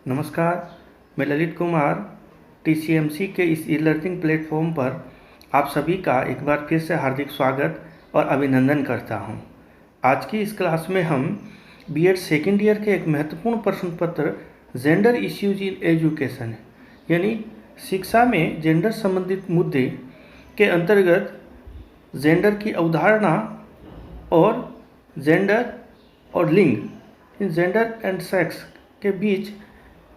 नमस्कार, मैं ललित कुमार टीसीएमसी के इस ई लर्निंग प्लेटफॉर्म पर आप सभी का एक बार फिर से हार्दिक स्वागत और अभिनंदन करता हूं। आज की इस क्लास में हम बीएड सेकेंड ईयर के एक महत्वपूर्ण प्रश्न पत्र जेंडर इश्यूज इन एजुकेशन यानी शिक्षा में जेंडर संबंधित मुद्दे के अंतर्गत जेंडर की अवधारणा और जेंडर और लिंग इन जेंडर एंड सेक्स के बीच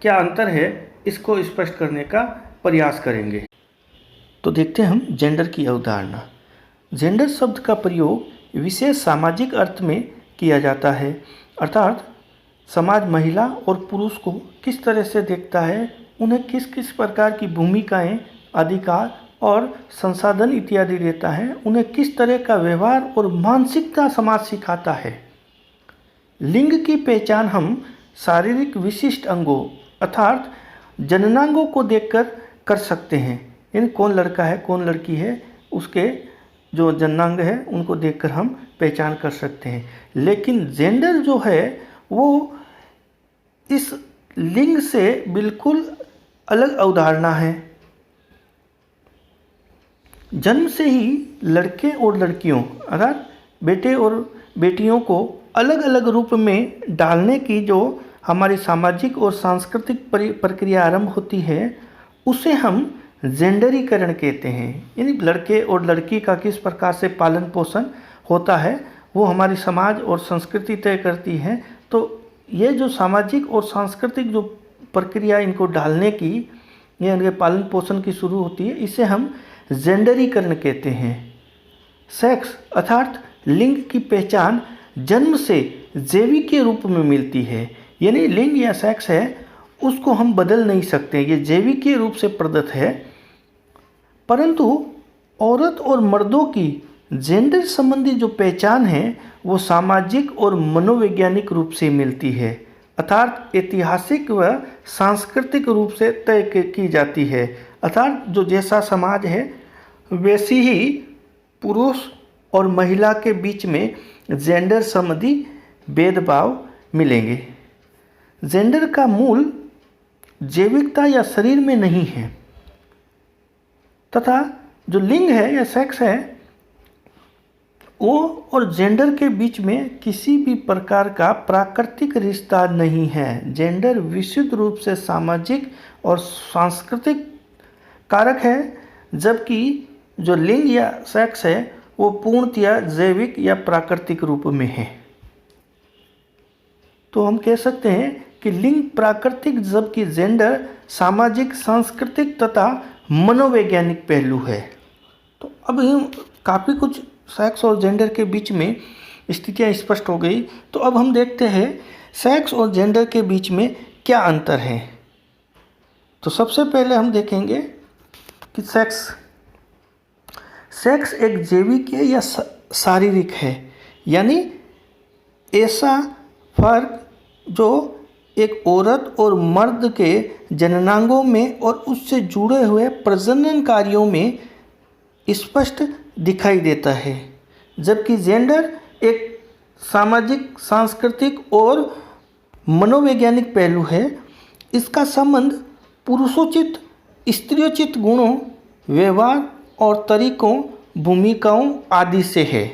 क्या अंतर है, इसको स्पष्ट करने का प्रयास करेंगे। तो देखते हैं हम जेंडर की अवधारणा। जेंडर शब्द का प्रयोग विशेष सामाजिक अर्थ में किया जाता है, अर्थात समाज महिला और पुरुष को किस तरह से देखता है, उन्हें किस किस प्रकार की भूमिकाएं, अधिकार और संसाधन इत्यादि देता है, उन्हें किस तरह का व्यवहार और मानसिकता समाज सिखाता है। लिंग की पहचान हम शारीरिक विशिष्ट अंगों अर्थात जननांगों को देखकर कर सकते हैं, यानी कौन लड़का है कौन लड़की है, उसके जो जननांग है उनको देखकर हम पहचान कर सकते हैं। लेकिन जेंडर जो है वो इस लिंग से बिल्कुल अलग अवधारणा है। जन्म से ही लड़के और लड़कियों अर्थात बेटे और बेटियों को अलग अलग रूप में डालने की जो हमारी सामाजिक और सांस्कृतिक प्रक्रिया आरंभ होती है, उसे हम जेंडरीकरण कहते हैं। यानी लड़के और लड़की का किस प्रकार से पालन पोषण होता है वो हमारी समाज और संस्कृति तय करती है। तो ये जो सामाजिक और सांस्कृतिक जो प्रक्रिया इनको डालने की या इनके पालन पोषण की शुरू होती है, इसे हम जेंडरीकरण कहते हैं। सेक्स अर्थात लिंग की पहचान जन्म से जैविक के रूप में मिलती है, यानी लिंग या सेक्स है उसको हम बदल नहीं सकते, ये जैविक के रूप से प्रदत्त है। परंतु औरत और मर्दों की जेंडर संबंधी जो पहचान है वो सामाजिक और मनोवैज्ञानिक रूप से मिलती है, अर्थात ऐतिहासिक व सांस्कृतिक रूप से तय की जाती है। अर्थात जो जैसा समाज है वैसी ही पुरुष और महिला के बीच में जेंडर संबंधी भेदभाव मिलेंगे। जेंडर का मूल जैविकता या शरीर में नहीं है, तथा जो लिंग है या सेक्स है वो और जेंडर के बीच में किसी भी प्रकार का प्राकृतिक रिश्ता नहीं है। जेंडर विशुद्ध रूप से सामाजिक और सांस्कृतिक कारक है, जबकि जो लिंग या सेक्स है वो पूर्णतया जैविक या प्राकृतिक रूप में है। तो हम कह सकते हैं कि लिंग प्राकृतिक जबकि जेंडर सामाजिक सांस्कृतिक तथा मनोवैज्ञानिक पहलू है। तो अब हम काफ़ी कुछ सेक्स और जेंडर के बीच में स्थितियाँ स्पष्ट हो गई। तो अब हम देखते हैं सेक्स और जेंडर के बीच में क्या अंतर है। तो सबसे पहले हम देखेंगे कि सेक्स एक जैविक है या शारीरिक है, यानी ऐसा फर्क जो एक औरत और मर्द के जननांगों में और उससे जुड़े हुए प्रजनन कार्यों में स्पष्ट दिखाई देता है, जबकि जेंडर एक सामाजिक सांस्कृतिक और मनोवैज्ञानिक पहलू है। इसका संबंध पुरुषोचित स्त्रियोचित गुणों, व्यवहार और तरीकों, भूमिकाओं आदि से है।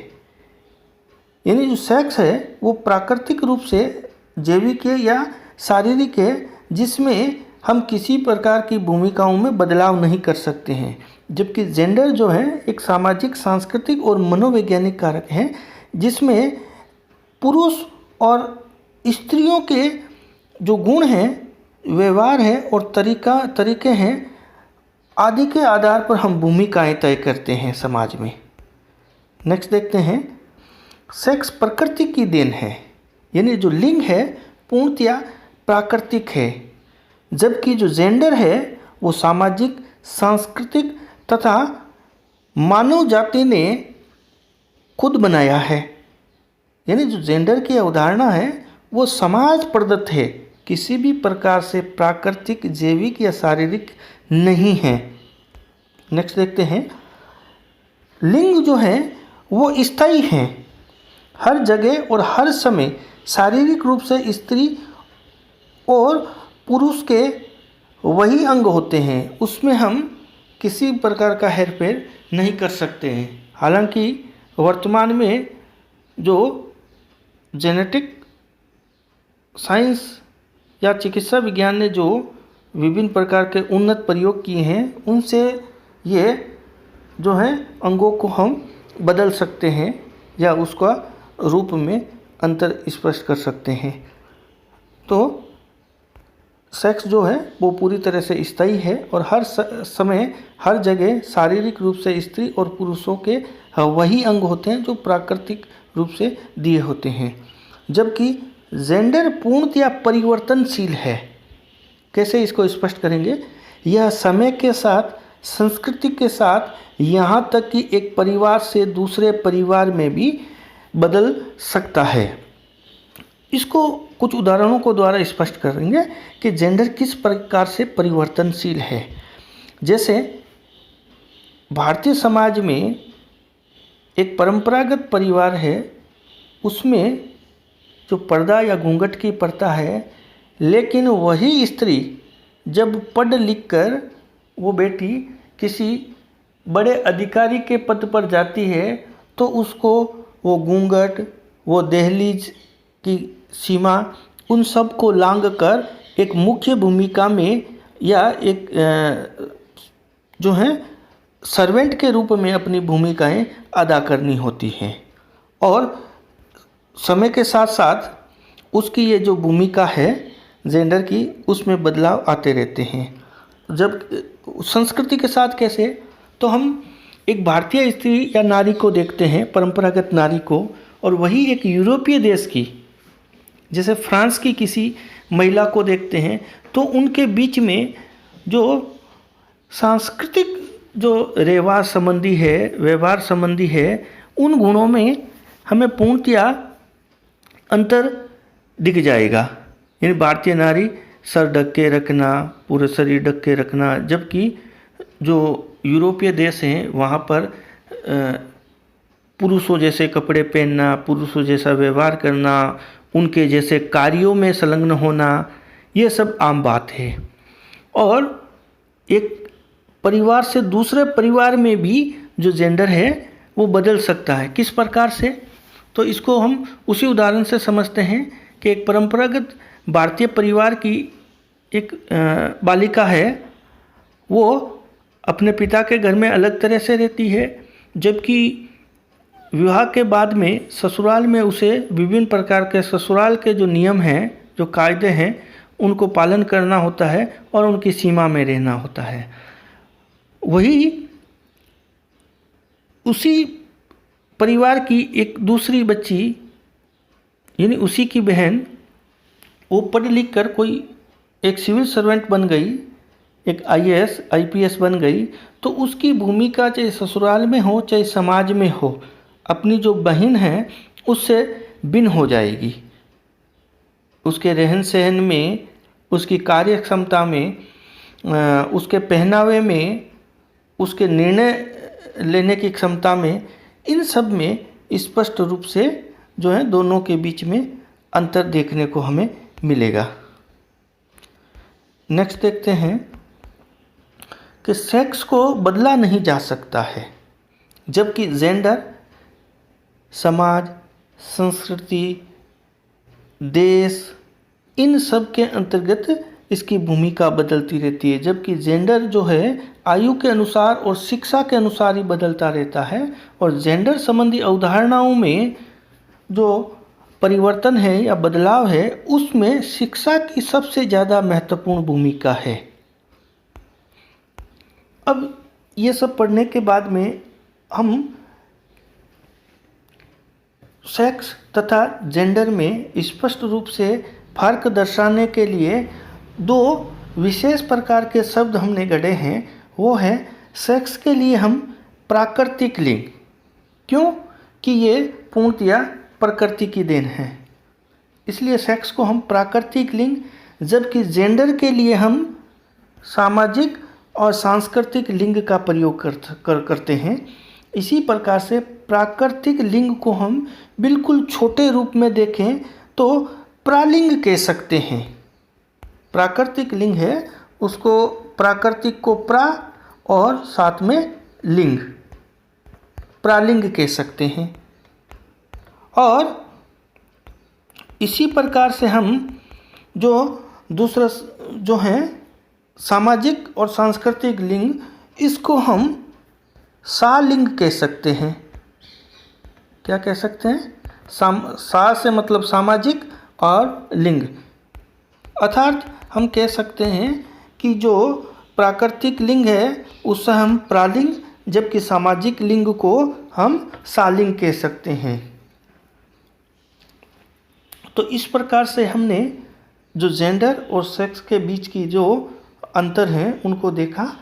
यानी जो सेक्स है वो प्राकृतिक रूप से जैविक है या शारीरिक है, जिसमें हम किसी प्रकार की भूमिकाओं में बदलाव नहीं कर सकते हैं, जबकि जेंडर जो है एक सामाजिक सांस्कृतिक और मनोवैज्ञानिक कारक है, जिसमें पुरुष और स्त्रियों के जो गुण हैं, व्यवहार है और तरीके हैं आदि के आधार पर हम भूमिकाएं तय करते हैं समाज में। नेक्स्ट देखते हैं, सेक्स प्रकृति की देन है, यानी जो लिंग है पूर्णतया प्राकृतिक है, जबकि जो जेंडर है वो सामाजिक सांस्कृतिक तथा मानव जाति ने खुद बनाया है। यानी जो जेंडर की अवधारणा है वो समाज प्रदत्त है, किसी भी प्रकार से प्राकृतिक जैविक या शारीरिक नहीं है। नेक्स्ट देखते हैं, लिंग जो है वो स्थायी हैं, हर जगह और हर समय शारीरिक रूप से स्त्री और पुरुष के वही अंग होते हैं, उसमें हम किसी प्रकार का हेरफेर नहीं कर सकते हैं। हालांकि वर्तमान में जो जेनेटिक साइंस या चिकित्सा विज्ञान ने जो विभिन्न प्रकार के उन्नत प्रयोग किए हैं, उनसे ये जो है अंगों को हम बदल सकते हैं या उसका रूप में अंतर स्पष्ट कर सकते हैं। तो सेक्स जो है वो पूरी तरह से स्थायी है और हर समय हर जगह शारीरिक रूप से स्त्री और पुरुषों के वही अंग होते हैं जो प्राकृतिक रूप से दिए होते हैं, जबकि जेंडर पूर्णतया परिवर्तनशील है। कैसे इसको स्पष्ट करेंगे? यह समय के साथ, संस्कृति के साथ, यहाँ तक कि एक परिवार से दूसरे परिवार में भी बदल सकता है। इसको कुछ उदाहरणों को द्वारा स्पष्ट करेंगे कि जेंडर किस प्रकार से परिवर्तनशील है। जैसे भारतीय समाज में एक परंपरागत परिवार है, उसमें जो पर्दा या घूंघट की प्रथा है, लेकिन वही स्त्री जब पढ़ लिख कर वो बेटी किसी बड़े अधिकारी के पद पर जाती है तो उसको वो घूंघट, वो दहलीज की सीमा, उन सब को लांघ कर एक मुख्य भूमिका में या एक जो है सर्वेंट के रूप में अपनी भूमिकाएं अदा करनी होती हैं। और समय के साथ साथ उसकी ये जो भूमिका है जेंडर की, उसमें बदलाव आते रहते हैं। जब संस्कृति के साथ कैसे, तो हम एक भारतीय स्त्री या नारी को देखते हैं, परंपरागत नारी को, और वही एक यूरोपीय देश की, जैसे फ्रांस की किसी महिला को देखते हैं, तो उनके बीच में जो सांस्कृतिक जो रिवाज संबंधी है, व्यवहार संबंधी है, उन गुणों में हमें पूर्णतया अंतर दिख जाएगा। यानी भारतीय नारी सर ढक के रखना, पूरे शरीर ढक के रखना, जबकि जो यूरोपीय देश हैं वहाँ पर पुरुषों जैसे कपड़े पहनना, पुरुषों जैसा व्यवहार करना, उनके जैसे कार्यों में संलग्न होना, ये सब आम बात है। और एक परिवार से दूसरे परिवार में भी जो जेंडर है वो बदल सकता है। किस प्रकार से? तो इसको हम उसी उदाहरण से समझते हैं कि एक परंपरागत भारतीय परिवार की एक बालिका है, वो अपने पिता के घर में अलग तरह से रहती है, जबकि विवाह के बाद में ससुराल में उसे विभिन्न प्रकार के ससुराल के जो नियम हैं, जो कायदे हैं, उनको पालन करना होता है और उनकी सीमा में रहना होता है। वही उसी परिवार की एक दूसरी बच्ची, यानी उसी की बहन, वो पढ़ लिख कर कोई एक सिविल सर्वेंट बन गई, एक IAS IPS बन गई, तो उसकी भूमिका चाहे ससुराल में हो चाहे समाज में हो, अपनी जो बहन है उससे भिन्न हो जाएगी। उसके रहन सहन में, उसकी कार्य क्षमता में, उसके पहनावे में, उसके निर्णय लेने की क्षमता में, इन सब में स्पष्ट रूप से जो है दोनों के बीच में अंतर देखने को हमें मिलेगा। नेक्स्ट देखते हैं कि सेक्स को बदला नहीं जा सकता है, जबकि जेंडर समाज, संस्कृति, देश, इन सब के अंतर्गत इसकी भूमिका बदलती रहती है। जबकि जेंडर जो है आयु के अनुसार और शिक्षा के अनुसार ही बदलता रहता है, और जेंडर संबंधी अवधारणाओं में जो परिवर्तन है या बदलाव है, उसमें शिक्षा की सबसे ज़्यादा महत्वपूर्ण भूमिका है। अब ये सब पढ़ने के बाद में हम सेक्स तथा जेंडर में स्पष्ट रूप से फर्क दर्शाने के लिए दो विशेष प्रकार के शब्द हमने गढ़े हैं। वो है सेक्स के लिए हम प्राकृतिक लिंग, क्यों कि ये पूर्णतया प्रकृति की देन है, इसलिए सेक्स को हम प्राकृतिक लिंग, जबकि जेंडर के लिए हम सामाजिक और सांस्कृतिक लिंग का प्रयोग करते हैं। इसी प्रकार से प्राकृतिक लिंग को हम बिल्कुल छोटे रूप में देखें तो प्रालिंग कह सकते हैं। प्राकृतिक लिंग है उसको प्राकृतिक को प्रा और साथ में लिंग प्रालिंग कह सकते हैं। और इसी प्रकार से हम जो दूसरा जो है सामाजिक और सांस्कृतिक लिंग, इसको हम सालिंग कह सकते हैं। क्या कह सकते हैं? सा से मतलब सामाजिक और लिंग, अर्थात हम कह सकते हैं कि जो प्राकृतिक लिंग है उससे हम प्रालिंग, जबकि सामाजिक लिंग को हम सालिंग कह सकते हैं। तो इस प्रकार से हमने जो जेंडर और सेक्स के बीच की जो अंतर हैं उनको देखा,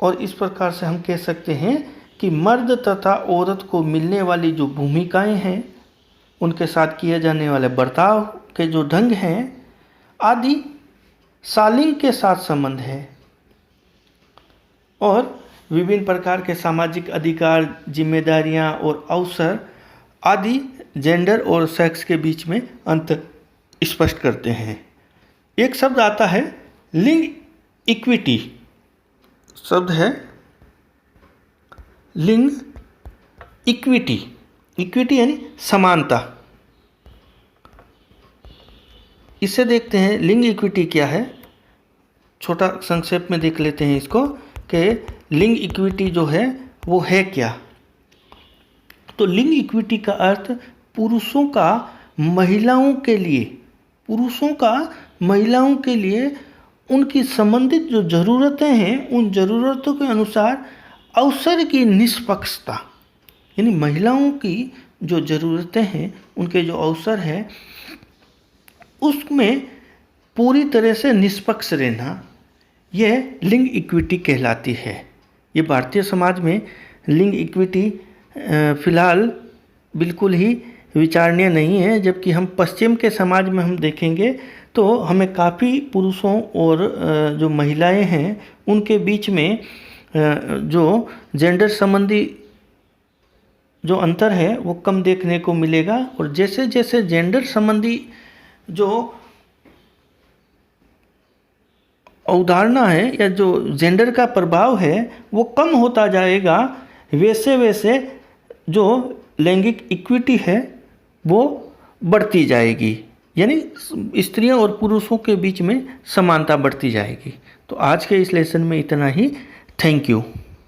और इस प्रकार से हम कह सकते हैं कि मर्द तथा औरत को मिलने वाली जो भूमिकाएं हैं, उनके साथ किए जाने वाले बर्ताव के जो ढंग हैं आदि सालिंग के साथ संबंध है। और विभिन्न प्रकार के सामाजिक अधिकार, जिम्मेदारियां और अवसर आदि जेंडर और सेक्स के बीच में अंतर स्पष्ट करते हैं। एक शब्द आता है लिंग इक्विटी, शब्द है लिंग इक्विटी। इक्विटी यानी समानता। इसे देखते हैं लिंग इक्विटी क्या है, छोटा संक्षेप में देख लेते हैं इसको कि लिंग इक्विटी जो है वो है क्या। तो लिंग इक्विटी का अर्थ पुरुषों का महिलाओं के लिए उनकी संबंधित जो ज़रूरतें हैं उन ज़रूरतों के अनुसार अवसर की निष्पक्षता, यानी महिलाओं की जो ज़रूरतें हैं उनके जो अवसर है उसमें पूरी तरह से निष्पक्ष रहना, यह लिंग इक्विटी कहलाती है। ये भारतीय समाज में लिंग इक्विटी फिलहाल बिल्कुल ही विचारणीय नहीं है, जबकि हम पश्चिम के समाज में हम देखेंगे तो हमें काफ़ी पुरुषों और जो महिलाएं हैं उनके बीच में जो जेंडर संबंधी जो अंतर है वो कम देखने को मिलेगा। और जैसे जैसे जेंडर संबंधी जो अवधारणा है या जो जेंडर का प्रभाव है वो कम होता जाएगा, वैसे वैसे जो लैंगिक इक्विटी है वो बढ़ती जाएगी, यानी स्त्रियों और पुरुषों के बीच में समानता बढ़ती जाएगी। तो आज के इस लेसन में इतना ही। Thank you.